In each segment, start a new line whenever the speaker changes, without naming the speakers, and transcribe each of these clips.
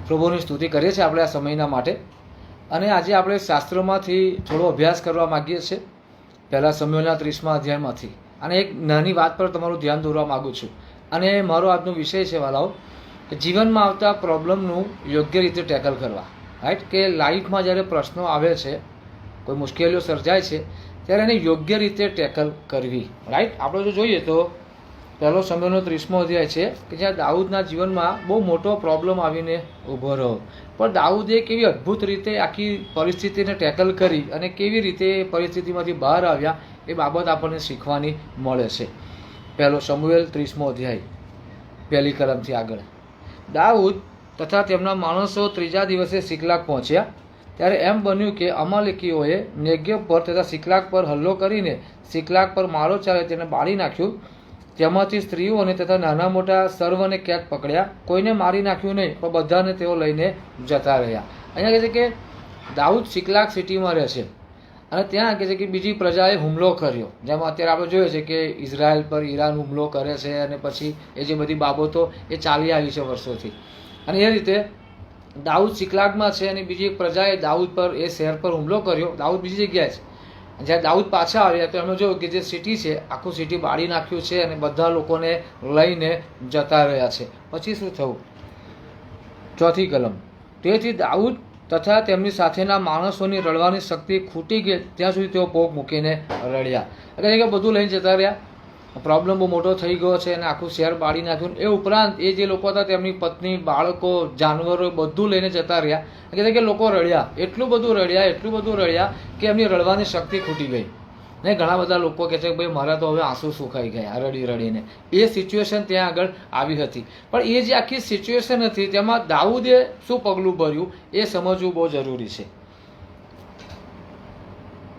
પ્રભુની સ્તુતિ કરીએ છીએ આપણે આ સમયના માટે. અને આજે આપણે શાસ્ત્રોમાંથી થોડો અભ્યાસ કરવા માગીએ છીએ, પહેલા સમયોના 30મા અધ્યાયમાંથી. અને એક નાની વાત પર તમારું ધ્યાન દોરવા માગું છું. અને મારો આજનો વિષય છે વાલાઓ, કે જીવનમાં આવતા પ્રોબ્લેમનું યોગ્ય રીતે ટેકલ કરવા. રાઈટ, કે લાઈફમાં જ્યારે પ્રશ્નો આવે છે, કોઈ મુશ્કેલીઓ સર્જાય છે, ત્યારે એને યોગ્ય રીતે ટેકલ કરવી. રાઈટ, આપણે જો જોઈએ તો પહેલો સમયનો 30મો અધ્યાય છે કે જ્યાં દાઉદના જીવનમાં બહુ મોટો પ્રોબ્લેમ આવીને ઊભો રહ્યો. પણ દાઉદે કેવી અદ્ભુત રીતે આખી પરિસ્થિતિને ટેકલ કરી અને કેવી રીતે એ પરિસ્થિતિમાંથી બહાર આવ્યા એ બાબત આપણને શીખવાની મળે છે. પહેલો સમુએલ 30મો અધ્યાય પહેલી કલમથી આગળ. દાઉદ તથા તેમના માણસો ત્રીજા દિવસે સિકલાગ પહોંચ્યા. ત્યારે એમ બન્યું કે અમાલેકીઓએ નેગેવ પર તથા સિકલાગ પર હલ્લો કરીને સિકલાગ પર મારો ચાલે તેને બાળી નાખ્યું. તેમાંથી સ્ત્રીઓને તથા નાના મોટા સર્વને કેદ પકડ્યા. કોઈને મારી નાખ્યું નહીં, પણ બધાને તેઓ લઈને જતા રહ્યા. અહીંયા કહે છે કે દાઉદ સિકલાગ સિટીમાં રહે છે અને ત્યાં કહે છે કે બીજી પ્રજાએ હુમલો કર્યો. જેમાં અત્યારે આપણે જોઈએ છે કે ઇઝરાયલ પર ઈરાન હુમલો કરે છે અને પછી એ જે બધી બાબતો એ ચાલી આવી છે વર્ષોથી. અને એ રીતે દાઉદ સિકલાગમાં છે અને બીજી એક પ્રજાએ દાઉદ પર એ શહેર પર હુમલો કર્યો. દાઉદ બીજી જગ્યાએ છે. જ્યારે દાઉદ પાછા આવ્યા તો એમણે જોયું કે જે સિટી છે આખું સિટી બાળી નાખ્યું છે અને બધા લોકોને લઈને જતા રહ્યા છે. પછી શું થયું? ચોથી કલમ. તેથી દાઉદ તથા તેમની સાથેના માણસોની રડવાની શક્તિ ખૂટી ગઈ ત્યાં સુધી તેઓ પોક મૂકીને રડ્યા. એટલે કે બધું લઈને જતા રહ્યા. પ્રોબ્લેમ બહુ મોટો થઈ ગયો છે અને આખું શહેર બાળી નાખ્યું. એ ઉપરાંત એ જે લોકો હતા તેમની પત્ની, બાળકો, જાનવરો બધું લઈને જતા રહ્યા. એટલે કે લોકો રડ્યા, એટલું બધું રડ્યા કે એમની રડવાની શક્તિ ખૂટી ગઈ. ને ઘણા બધા લોકો કહે છે કે ભાઈ મારા તો હવે આંસુ સુકાઈ ગયા રડી રડીને. એ સિચ્યુએશન ત્યાં આગળ આવી હતી. પણ એ જે આખી સિચ્યુએશન હતી તેમાં દાઉદે શું પગલું ભર્યું એ સમજવું બહુ જરૂરી છે.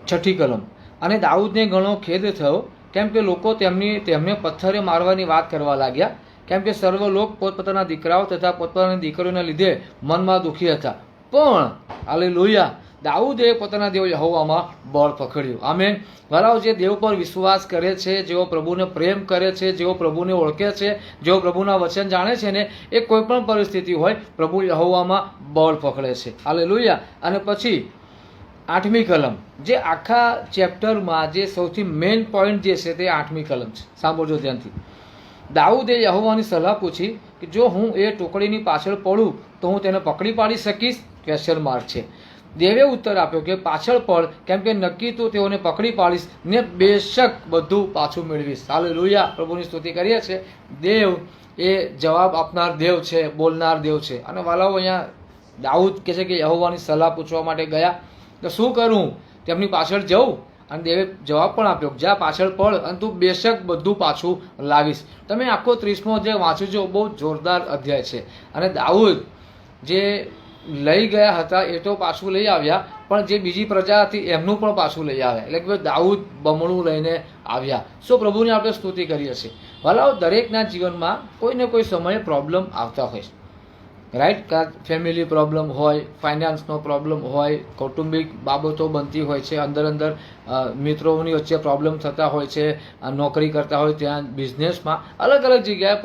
છઠ્ઠી કલમ. અને દાઉદને ઘણો ખેદ થયો, કેમ કે લોકો તેમને પથ્થરે મારવાની વાત કરવા લાગ્યા, કેમ કે સર્વ લોક પોતપોતાના દીકરાઓ તથા પોતપોતાની દીકરીઓના લીધે મનમાં દુઃખી હતા. પણ હાલેલુયા, દાઉદે પોતાના દેવ યહોવામાં બળ પકડ્યું. આમેન. વરાઓ, જે દેવ પર વિશ્વાસ કરે છે, જેઓ પ્રભુને પ્રેમ કરે છે, જેઓ પ્રભુને ઓળખે છે, જેઓ પ્રભુના વચન જાણે છે ને, એ કોઈ પણ પરિસ્થિતિ હોય પ્રભુ યહોવામાં બળ પકડે છે. હાલેલુયા. અને પછી 8મી કલમ, જે આખા ચેપ્ટરમાં જે સૌથી મેઇન પોઈન્ટ જે છે તે 8મી કલમ છે. સાંભળજો ધ્યાનથી. દાઉદે યહોવાની સલાહ પૂછી કે જો હું એ ટોકડીની પાછળ પડું તો હું તેને પકડી પાડી શકીશ? ક્વેશ્ચન માર્ક છે. દેવે ઉત્તર આપ્યો કે પાછળ પડ, કેમ કે નક્કી તું તેઓને પકડી પાડીશ ને બેશક બધું પાછું મેળવીશ. હાલેલુયા. પ્રભુની સ્તુતિ કરીએ છીએ. દેવ એ જવાબ આપનાર દેવ છે, બોલનાર દેવ છે. અને વાલાઓ, અહીંયા દાઉદ કહે છે કે યહોવાની સલાહ પૂછવા માટે ગયા તો શું કરું? તેમની પાછળ જવું? અને દેવે જવાબ પણ આપ્યો, જા પાછળ પડ અને તું બેશક બધું પાછું લાવીશ. તમે આખો 30મો અધ્યાય વાંચજો, બહુ જોરદાર અધ્યાય છે. અને દાઉદ જે લઈ ગયા હતા એ તો પાછું લઈ આવ્યા, પણ જે બીજી પ્રજા હતી એમનું પણ પાછું લઈ આવ્યા. એટલે કે દાઉદ બમણું લઈને આવ્યા. શું પ્રભુની આપણે સ્તુતિ કરીએ છીએ. ભલાઓ, દરેકના જીવનમાં કોઈ ને કોઈ સમયે પ્રોબ્લેમ આવતા હોય છે. રાઈટ, ફેમિલી પ્રોબ્લેમ હોય, ફાઇનાન્સનો પ્રોબ્લેમ હોય, કૌટુંબિક બાબતો બનતી હોય છે, અંદર મિત્રોની વચ્ચે પ્રોબ્લેમ થતા હોય છે, નોકરી કરતા હોય ત્યાં, બિઝનેસમાં, અલગ અલગ જગ્યાએ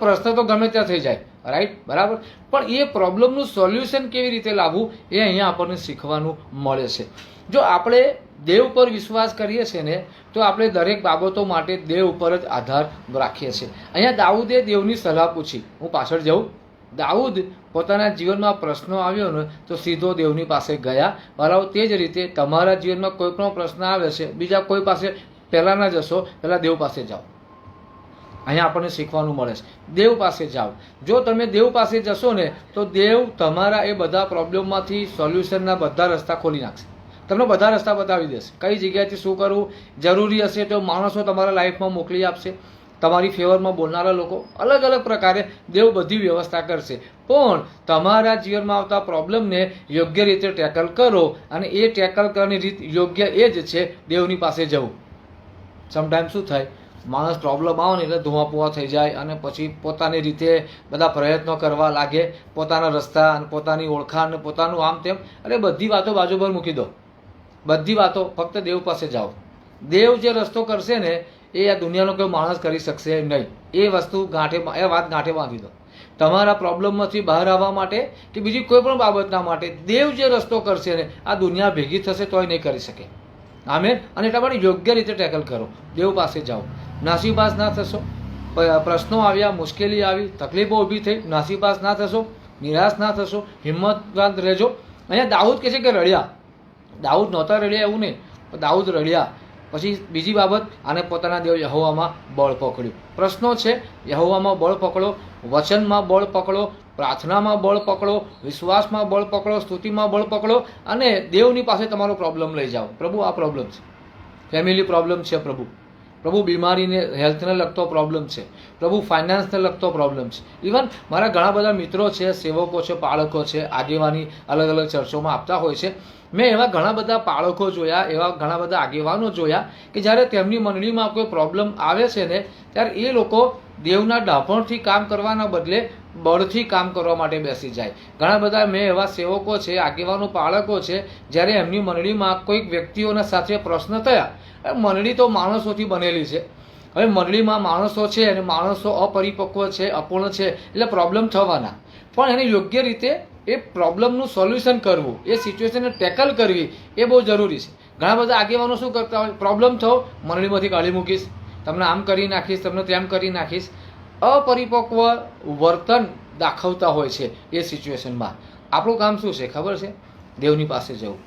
પ્રશ્ન તો ગમે ત્યાં થઈ જાય. રાઈટ, બરાબર. પણ એ પ્રોબ્લેમનું સોલ્યુશન કેવી રીતે લાવવું એ અહીંયા આપણને શીખવાનું મળે છે. જો આપણે દેવ પર વિશ્વાસ કરીએ છીએ ને તો આપણે દરેક બાબતો માટે દેવ ઉપર જ આધાર રાખીએ છીએ. અહીંયા દાઉદે દેવની સલાહ પૂછી, હું પાછળ જાઉં? દાઉદ પોતાના જીવનમાં પ્રશ્નો આવ્યો ને તો સીધો દેવની પાસે ગયા. બરાબર, તે જ રીતે તમારા જીવનમાં કોઈ પણ પ્રશ્ન આવે છે, બીજા કોઈ પાસે પહેલાં ના જશો, પહેલાં દેવ પાસે જાઓ. અહીંયા આપણને શીખવાનું મળે છે, દેવ પાસે જાઓ. જો તમે દેવ પાસે જશો ને તો દેવ તમારા એ બધા પ્રોબ્લેમમાંથી સોલ્યુશનના બધા રસ્તા ખોલી નાખશે. તમને બધા રસ્તા બતાવી દેશે. કઈ જગ્યાએથી શું કરવું જરૂરી હશે તો માણસો તમારા લાઈફમાં મોકલી આપશે. તમારી ફેવરમાં બોલનારા લોકો અલગ અલગ પ્રકારે દેવ બધી વ્યવસ્થા કરશે. પણ તમારા જીવનમાં આવતા પ્રોબ્લેમને યોગ્ય રીતે ટેકલ કરો, અને એ ટેકલ કરવાની રીત યોગ્ય એ જ છે દેવની પાસે જવું. સમટાઈમ શું થાય, માણસ પ્રોબ્લેમ આવે ને એટલે ધુઆપુઆ થઈ જાય અને પછી પોતાની રીતે બધા પ્રયત્નો કરવા લાગે, પોતાના રસ્તા અને પોતાની ઓળખાણ અને પોતાનું આમ તેમ. એટલે બધી વાતો બાજુ પર મૂકી દો. બધી વાતો ફક્ત દેવ પાસે જાઓ. દેવ જે રસ્તો કરશે ને એ આ દુનિયાનો કોઈ માણસ કરી શકશે નહીં. એ વાત ગાંઠે બાંધી દો. તમારા પ્રોબ્લેમમાંથી બહાર આવવા માટે કે બીજી કોઈ પણ બાબતના માટે દેવ જે રસ્તો કરશે ને આ દુનિયા ભેગી થશે તોય નહીં કરી શકે. આમેન. અને એટલા માટે યોગ્ય રીતે ટેકલ કરો, દેવ પાસે જાઓ. નાસીપાસ ના થશો, પ્રશ્નો આવ્યા, મુશ્કેલી આવી, તકલીફો ઊભી થઈ, નાસીપાસ ના થશો, નિરાશ ના થશો, હિંમતવાન રહેજો. અહીંયા દાઉદ કહે છે કે રડ્યા. દાઉદ નહોતા રડ્યા એવું નહીં, દાઉદ રડ્યા. પછી બીજી બાબત, આને પોતાના દેવ યહોવામાં બળ પકડ્યું. પ્રશ્નો છે, યહોવામાં બળ પકડો, વચનમાં બળ પકડો, પ્રાર્થનામાં બળ પકડો, વિશ્વાસમાં બળ પકડો, સ્તુતિમાં બળ પકડો અને દેવની પાસે તમારો પ્રોબ્લેમ લઈ જાઓ. પ્રભુ આ પ્રોબ્લેમ છે, ફેમિલી પ્રોબ્લેમ છે, પ્રભુ બીમારીને હેલ્થને લગતો પ્રોબ્લેમ છે, પ્રભુ ફાઇનાન્સને લગતો પ્રોબ્લેમ છે. ઇવન મારા ઘણા બધા મિત્રો છે, સેવકો છે, બાળકો છે, આગેવાની અલગ અલગ ચર્ચોમાં આપતા હોય છે. મેં એવા ઘણા બધા બાળકો જોયા, એવા ઘણા બધા આગેવાનો જોયા કે જ્યારે તેમની મંડળીમાં કોઈ પ્રોબ્લેમ આવે છે ને ત્યારે એ લોકો દેવના ડાભણથી કામ કરવાના બદલે બળથી કામ કરવા માટે બેસી જાય. ઘણા બધા મેં એવા સેવકો છે, આગેવાનો, બાળકો છે, જ્યારે એમની મંડળીમાં કોઈક વ્યક્તિઓના સાથે પ્રશ્ન થયા. મંડળી તો માણસોથી બનેલી છે. હવે મંડળીમાં માણસો છે અને માણસો અપરિપક્વ છે, અપૂર્ણ છે, એટલે પ્રોબ્લેમ થવાના. પણ એને યોગ્ય રીતે એ પ્રોબ્લેમનું સોલ્યુશન કરવું, એ સિચ્યુએશનને ટેકલ કરવી એ બહુ જરૂરી છે. ઘણા બધા આગેવાનો શું કરતા હોય, પ્રોબ્લેમ થયો મંડળીમાંથી કાઢી મૂકીશ, તમને આમ કરી નાખીશ, તમને તેમ કરી નાખીશ. અપરિપક્વ વર્તન દાખવતા હોય છે એ સિચ્યુએશનમાં. આપણું કામ શું છે ખબર છે? દેવની પાસે જવું,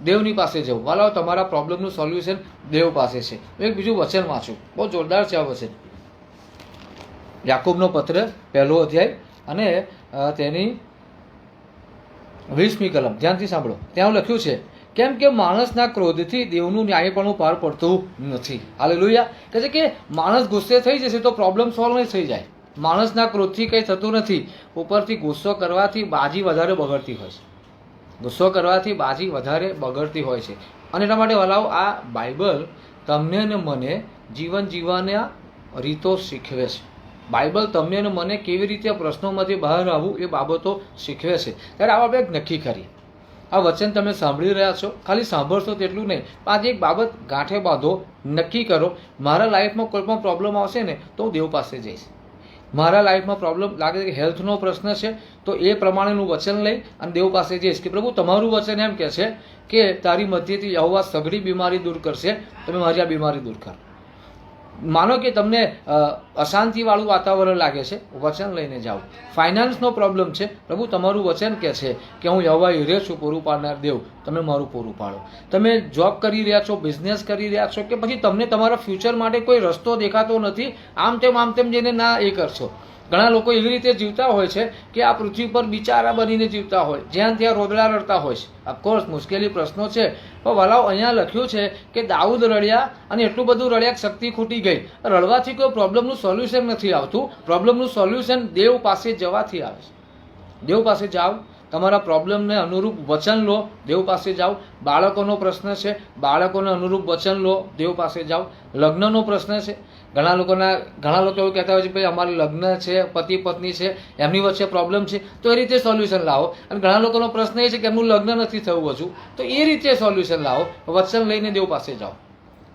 દેવની પાસે જવું. વાલાઓ, તમારા પ્રોબ્લેમનું સોલ્યુશન દેવ પાસે છે. એક બીજું વચન વાંચું, બહુ જોરદાર છે આ વચન. યાકૂબનો પત્ર 1 અધ્યાય અને તેની 20મી કલમ ધ્યાનથી સાંભળો. ત્યાં લખ્યું છે, કેમ કે માણસના ક્રોધથી દેવનું ન્યાયપણું પાર પડતું નથી. હાલેલુયા. કહે છે કે માણસ ગુસ્સે થઈ જશે તો પ્રોબ્લેમ સોલ્વ નહીં થઈ જાય. માણસના ક્રોધથી કંઈ થતું નથી. ઉપરથી ગુસ્સો કરવાથી બાજી વધારે બગડતી હોય છે. ગુસ્સો કરવાથી બાજી વધારે બગડતી હોય છે. અને એટલા માટે વલાઓ, આ બાઇબલ તમને ને મને જીવન જીવવાના રીતો શીખવે છે. બાઇબલ તમને અને મને કેવી રીતે પ્રશ્નોમાંથી બહાર આવવું એ બાબતો શીખવે છે. ત્યારે આ બાબત નક્કી કરીએ. આ વચન તમે સાંભળી રહ્યા છો, ખાલી સાંભળશો તેટલું નહીં, પાંચ એક બાબત ગાંઠે બાંધો, નક્કી કરો. મારા લાઈફમાં કોઈ પણ પ્રોબ્લેમ આવશે ને તો હું દેવ પાસે જઈશ. મારા લાઈફમાં પ્રોબ્લેમ લાગે છે કે હેલ્થનો પ્રશ્ન છે તો એ પ્રમાણેનું વચન લઈ અને દેવ પાસે જઈશ કે પ્રભુ તમારું વચન એમ કહે છે કે તારી મધ્યથી યહોવા સઘળી બીમારી દૂર કરશે, તમે મારી આ બીમારી દૂર કર. માનો કે તમને અશાંતિવાળું વાતાવરણ લાગે છે, વચન લઈને જાઓ. ફાઇનાન્સનો પ્રોબ્લેમ છે, પ્રભુ તમારું વચન કહે છે કે હું યહોવા હીરે છું, પૂરું પાડનાર દેવ, તમે મારું પૂરું પાડો. તમે જોબ કરી રહ્યા છો, બિઝનેસ કરી રહ્યા છો, કે પછી તમને તમારા ફ્યુચર માટે કોઈ રસ્તો દેખાતો નથી, આમ તેમ જઈને ના એ કરશો. ઘણા લોકો એવી રીતે જીવતા હોય છે કે આ પૃથ્વી પર બિચારા બનીને જીવતા હોય, જ્યાં ત્યાં રોદડા રડતા હોય છે. ઓફકોર્સ મુશ્કેલી પ્રશ્નો છે, પણ વલાઓ અહીંયા લખ્યું છે કે દાઉદ રડ્યા અને એટલું બધું રડ્યા કે શક્તિ ખૂટી ગઈ. રડવાથી કોઈ પ્રોબ્લેમનું સોલ્યુશન નથી આવતું. પ્રોબ્લેમનું સોલ્યુશન દેવ પાસે જવાથી આવે છે. દેવ પાસે જાઓ, તમારા પ્રોબ્લેમને અનુરૂપ વચન લો, દેવ પાસે જાઓ. બાળકોનો પ્રશ્ન છે, બાળકોને અનુરૂપ વચન લો, દેવ પાસે જાઓ. લગ્નનો પ્રશ્ન છે, ઘણા લોકો એવું કહેતા હોય છે ભાઈ અમારે લગ્ન છે, પતિ પત્ની છે, એમની વચ્ચે પ્રોબ્લેમ છે, તો એ રીતે સોલ્યુશન લાવો. અને ઘણા લોકોનો પ્રશ્ન એ છે કે એમનું લગ્ન નથી થયું હજુ, તો એ રીતે સોલ્યુશન લાવો. વચન લઈને દેવ પાસે જાઓ.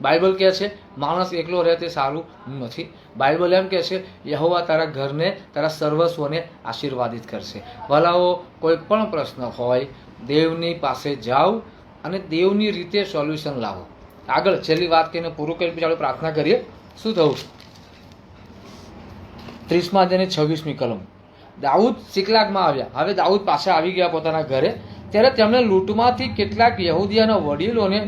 બાઇબલ કહે છે માણસ એકલો રહે તે સારું નથી. બાઇબલ એમ કહે છે યહોવા તારા ઘરને, તારા સર્વસ્વને આશીર્વાદિત કરશે. ભલાઓ, કોઈ પણ પ્રશ્ન હોય દેવની પાસે જાઓ અને દેવની રીતે સોલ્યુશન લાવો. આગળ છેલ્લી વાત કહીને પૂરું કરી પછી આપણે પ્રાર્થના કરીએ. શું થયું? 30મા અધ્યાયની 26મી કલમ. દાઉદ સિકલાગમાં આવ્યા. હવે દાઉદ પાછા આવી ગયા પોતાના ઘરે. ત્યારે તેમણે લૂંટમાંથી કેટલાક યહૂદીયાના વડીલોને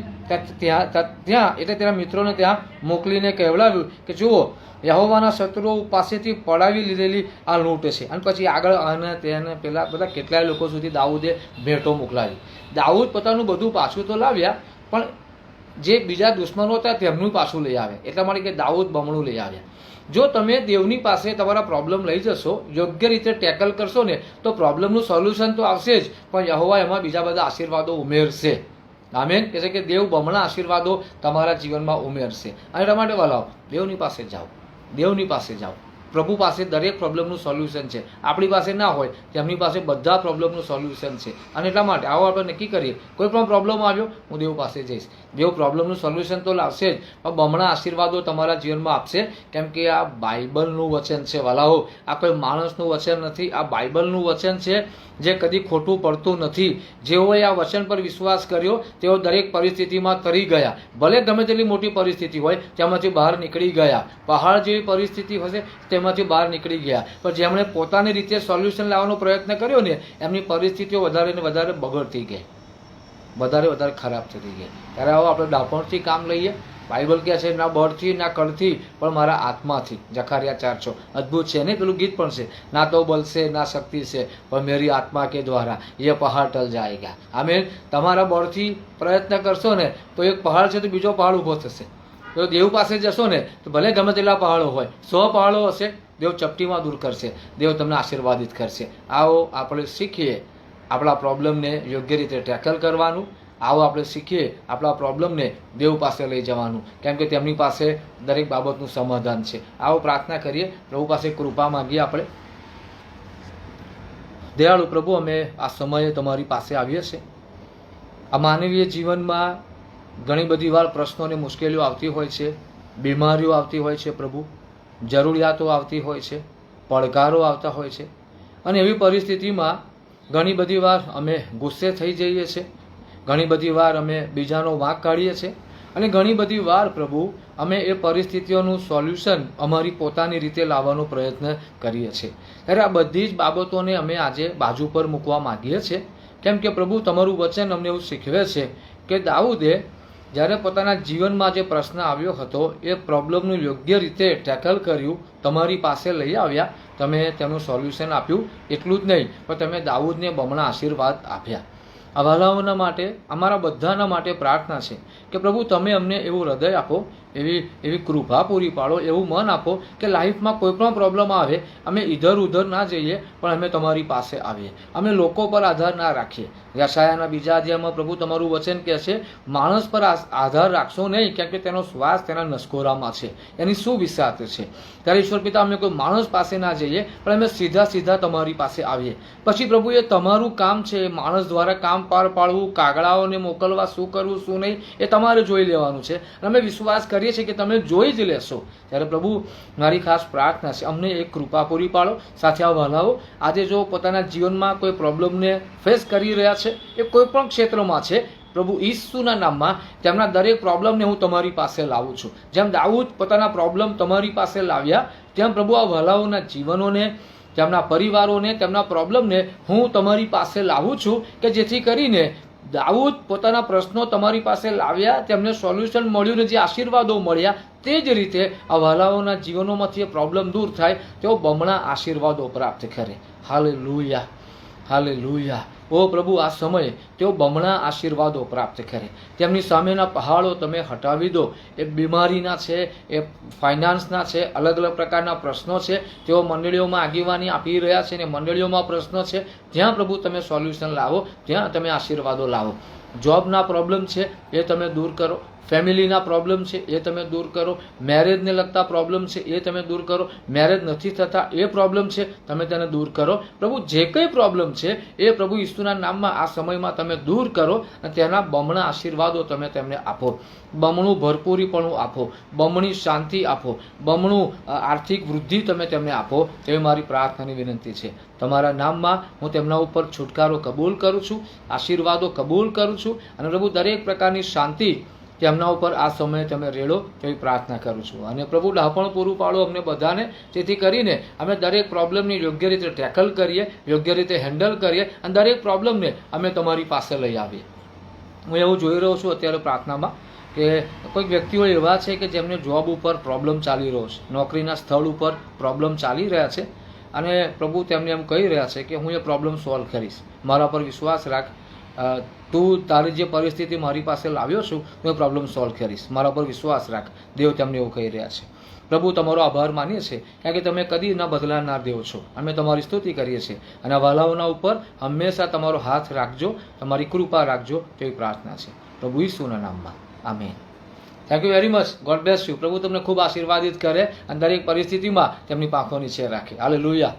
ત્યાં એટલે તેના મિત્રોને ત્યાં મોકલીને કહેવડાવ્યું કે જુઓ, યહોવાના શત્રુઓ પાસેથી પડાવી લીધેલી આ લૂંટ છે. અને પછી આગળ અને તેને પેલા બધા કેટલાય લોકો સુધી દાઉદે ભેટો મોકલાવી. દાઉદ પોતાનું બધું પાછું તો લાવ્યા, પણ જે બીજા દુશ્મનો હતા તેમનું પાછું લઈ આવે. એટલા માટે કે દાઉદ બમણું લઈ આવ્યા. જો તમે દેવની પાસે તમારા પ્રોબ્લેમ લઈ જશો, યોગ્ય રીતે ટેકલ કરશો ને તો પ્રોબ્લેમનું સોલ્યુશન તો આવશે જ, પણ યહોવા એમાં બીજા બધા આશીર્વાદો ઉમેરશે. આમેન. કહે છે કે દેવ બમણા આશીર્વાદો તમારા જીવનમાં ઉમેરશે. અને એટલા માટે વલાઓ, દેવની પાસે જાઓ, દેવની પાસે જાઓ. પ્રભુ પાસે દરેક પ્રોબ્લેમનું સોલ્યુશન છે. આપણી પાસે ના હોય, તેમની પાસે બધા પ્રોબ્લેમનું સોલ્યુશન છે. અને એટલા માટે આવો આપણે નક્કી કરીએ, કોઈ પણ પ્રોબ્લેમ આવ્યો હું દેવ પાસે જઈશ. દેવ પ્રોબ્લેમનું સોલ્યુશન તો લાવશે જ, પણ બમણા આશીર્વાદો તમારા જીવનમાં આપશે. કેમ કે આ બાઇબલનું વચન છે વાલાઓ, આ કોઈ માણસનું વચન નથી, આ બાઇબલનું વચન છે જે કદી ખોટું પડતું નથી. જેઓએ આ વચન પર વિશ્વાસ કર્યો તેઓ દરેક પરિસ્થિતિમાં તરી ગયા. ભલે ગમે તેટલી મોટી પરિસ્થિતિ હોય તેમાંથી બહાર નીકળી ગયા. પહાડ જેવી પરિસ્થિતિ હશે તેમાંથી બહાર નીકળી ગયા. પણ જેમણે પોતાની રીતે સોલ્યુશન લાવવાનો પ્રયત્ન કર્યો ને એમની પરિસ્થિતિઓ વધારે ને વધારે બગડતી ગઈ, વધારે ખરાબ થતી ગઈ. ત્યારે આવો આપણે ડાપણથી કામ લઈએ. બાઇબલ કહે છે ના બળથી ના કળથી પણ મારા આત્માથી. જકારિયા 4:6 અદ્ભુત છે ને, પેલું ગીત પણ છે, ના તો બલ છે ના શક્તિ છે પણ મેરી આત્મા કે દ્વારા એ પહાડ ટલ જાયગા. આમે તમારા બળથી પ્રયત્ન કરશો ને તો એક પહાડ છે તો બીજો પહાડ ઊભો થશે. તો દેવ પાસે જશો ને તો ભલે ગમે તેટલા પહાડો હોય, 100 પહાડો હશે, દેવ ચપટીમાં દૂર કરશે, દેવ તમને આશીર્વાદિત કરશે. આવો આપણે શીખીએ આપણા પ્રોબ્લેમને યોગ્ય રીતે ટેકલ કરવાનું. આવો આપણે શીખીએ આપણા પ્રોબ્લેમને દેવ પાસે લઈ જવાનું, કેમ કે તેમની પાસે દરેક બાબતનું સમાધાન છે. આવો પ્રાર્થના કરીએ, પ્રભુ પાસે કૃપા માંગીએ આપણે. દયાળુ પ્રભુ, અમે આ સમયે તમારી પાસે આવીએ છીએ. આ માનવીય જીવનમાં ઘણી બધી વાર પ્રશ્નો અને મુશ્કેલીઓ આવતી હોય છે, બીમારીઓ આવતી હોય છે પ્રભુ, જરૂરિયાતો આવતી હોય છે, પડકારો આવતા હોય છે. અને એવી પરિસ્થિતિમાં ઘણી બધી વાર અમે ગુસ્સે થઈ જઈએ છીએ, ઘણી બધી વાર અમે બીજાનો વાંક કાઢીએ છીએ, અને ઘણી બધી વાર પ્રભુ અમે એ પરિસ્થિતિઓનું સોલ્યુશન અમારી પોતાની રીતે લાવવાનો પ્રયત્ન કરીએ છીએ. ત્યારે આ બધી જ બાબતોને અમે આજે બાજુ પર મૂકવા માગીએ છીએ. કેમ કે પ્રભુ તમારું વચન અમને એવું શીખવે છે કે દાઉદે જ્યારે પોતાના જીવનમાં જે પ્રશ્ન આવ્યો હતો એ પ્રોબ્લેમનું યોગ્ય રીતે ટેકલ કર્યું, તમારી પાસે લઈ આવ્યા, તમે તેનું સોલ્યુશન આપ્યું. એટલું જ નહીં પણ તમે દાઉદને બમણા આશીર્વાદ આપ્યા. આ વાલાઓના માટે, અમારા બધાના માટે પ્રાર્થના છે કે પ્રભુ તમે અમને એવું હૃદય આપો, એવી કૃપા પૂરી પાડો, એવું મન આપો કે લાઈફમાં કોઈ પણ પ્રોબ્લેમ આવે અમે ઇધર ઉધર ના જઈએ પણ અમે તમારી પાસે આવીએ. અમે લોકો પર આધાર ના રાખીએ. યશાયાના 2 અધ્યાયમાં પ્રભુ તમારું વચન કહે છે માણસ પર આધાર રાખશો નહીં, કેમ કે તેનો શ્વાસ તેના નસકોરામાં છે, એની શું વિસાત છે. ત્યારે ઈશ્વર પિતા અમે કોઈ માણસ પાસે ના જઈએ પણ અમે સીધા તમારી પાસે આવીએ. પછી પ્રભુ એ તમારું કામ છે, માણસ દ્વારા કામ પાર પાડવું, કાગડાઓને મોકલવા, શું કરવું શું નહીં એ તમારે જોઈ લેવાનું છે. અમે વિશ્વાસ કરીએ છીએ કે તમે જોઈ જ લેશો. ત્યારે પ્રભુ મારી ખાસ પ્રાર્થના છે અમને એક કૃપા પૂરી પાડો. સાથે આ વહાલાઓ આજે જો પોતાના જીવનમાં કોઈ પ્રોબ્લેમને ફેસ કરી રહ્યા છે, એ કોઈ પણ ક્ષેત્રમાં છે, પ્રભુ ઈસુના નામમાં તેમના દરેક પ્રોબ્લેમને હું તમારી પાસે લાવું છું. જેમ દાઉદ પોતાના પ્રોબ્લેમ તમારી પાસે લાવ્યા, તેમ પ્રભુ આ વહાલાઓના જીવનોને, તેમના પરિવારોને, તેમના પ્રોબ્લેમને હું તમારી પાસે લાવું છું કે જેથી કરીને દાઉદ પોતાના પ્રશ્નો તમારી પાસે લાવ્યા, તેમને સોલ્યુશન મળ્યું ને જે આશીર્વાદો મળ્યા તે જ રીતે આ વહાલાઓના જીવનોમાંથી એ પ્રોબ્લેમ દૂર થાય, તેઓ બમણા આશીર્વાદો પ્રાપ્ત કરે. Hallelujah, hallelujah. ઓ પ્રભુ આ સમયે તેઓ બમણા આશીર્વાદો પ્રાપ્ત કરે. તેમની સામેના પહાડો તમે હટાવી દો. એ બીમારીના છે, એ ફાઇનાન્સના છે, અલગ અલગ પ્રકારના પ્રશ્નો છે, તેઓ મંડળીઓમાં આગેવાની આપી રહ્યા છે ને મંડળીઓમાં પ્રશ્નો છે, ત્યાં પ્રભુ તમે સોલ્યુશન લાવો, ત્યાં તમે આશીર્વાદો લાવો. જોબના પ્રોબ્લેમ છે એ તમે દૂર કરો, ફેમિલીના પ્રોબ્લેમ છે એ તમે દૂર કરો, મેરેજને લગતા પ્રોબ્લેમ છે એ તમે દૂર કરો, મેરેજ નથી થતા એ પ્રોબ્લેમ છે તમે તેને દૂર કરો. પ્રભુ જે કંઈ પ્રોબ્લેમ છે એ પ્રભુ ઈસુના નામમાં આ સમયમાં તમે દૂર કરો અને તેના બમણા આશીર્વાદો તમે તેમને આપો. બમણું ભરપૂરીપણું આપો, બમણી શાંતિ આપો, બમણું આર્થિક વૃદ્ધિ તમે તેમને આપો. તે મારી પ્રાર્થનાની વિનંતી છે. તમારા નામમાં હું તેમના ઉપર છુટકારો કબૂલ કરું છું, આશીર્વાદો કબૂલ કરું છું, અને પ્રભુ દરેક પ્રકારની શાંતિ તેમના ઉપર આ સમયે તમે રેડો તેવી પ્રાર્થના કરું છું. અને પ્રભુ ડાપણ પૂરું પાડો અમને બધાને, જેથી કરીને અમે દરેક પ્રોબ્લેમની યોગ્ય રીતે ટેકલ કરીએ, યોગ્ય રીતે હેન્ડલ કરીએ અને દરેક પ્રોબ્લેમને અમે તમારી પાસે લઈ આવીએ. હું એવું જોઈ રહ્યો છું અત્યારે પ્રાર્થનામાં કે કોઈક વ્યક્તિઓ એવા છે કે જેમને જોબ ઉપર પ્રોબ્લેમ ચાલી રહ્યો છે, નોકરીના સ્થળ ઉપર પ્રોબ્લેમ ચાલી રહ્યા છે, અને પ્રભુ તેમને એમ કહી રહ્યા છે કે હું એ પ્રોબ્લેમ સોલ્વ કરીશ, મારા પર વિશ્વાસ રાખ, તું તારી જે પરિસ્થિતિ મારી પાસે લાવ્યો છું હું એ પ્રોબ્લેમ સોલ્વ કરીશ, મારા પર વિશ્વાસ રાખ. દેવ તેમને એવું કહી રહ્યા છે. પ્રભુ તમારો આભાર માનીએ છીએ કારણ કે તમે કદી ન બદલાનાર દેવ છો. અમે તમારી સ્તુતિ કરીએ છીએ અને વાલાઓના ઉપર હંમેશા તમારો હાથ રાખજો, તમારી કૃપા રાખજો તેવી પ્રાર્થના છે પ્રભુ ઈસુના નામમાં. આમીન. Thank you very much. God bless you. પ્રભુ તમને ખૂબ આશીર્વાદિત કરે અને દરેક પરિસ્થિતિમાં તેમની પાંખોની છે રાખે. હાલેલુયા.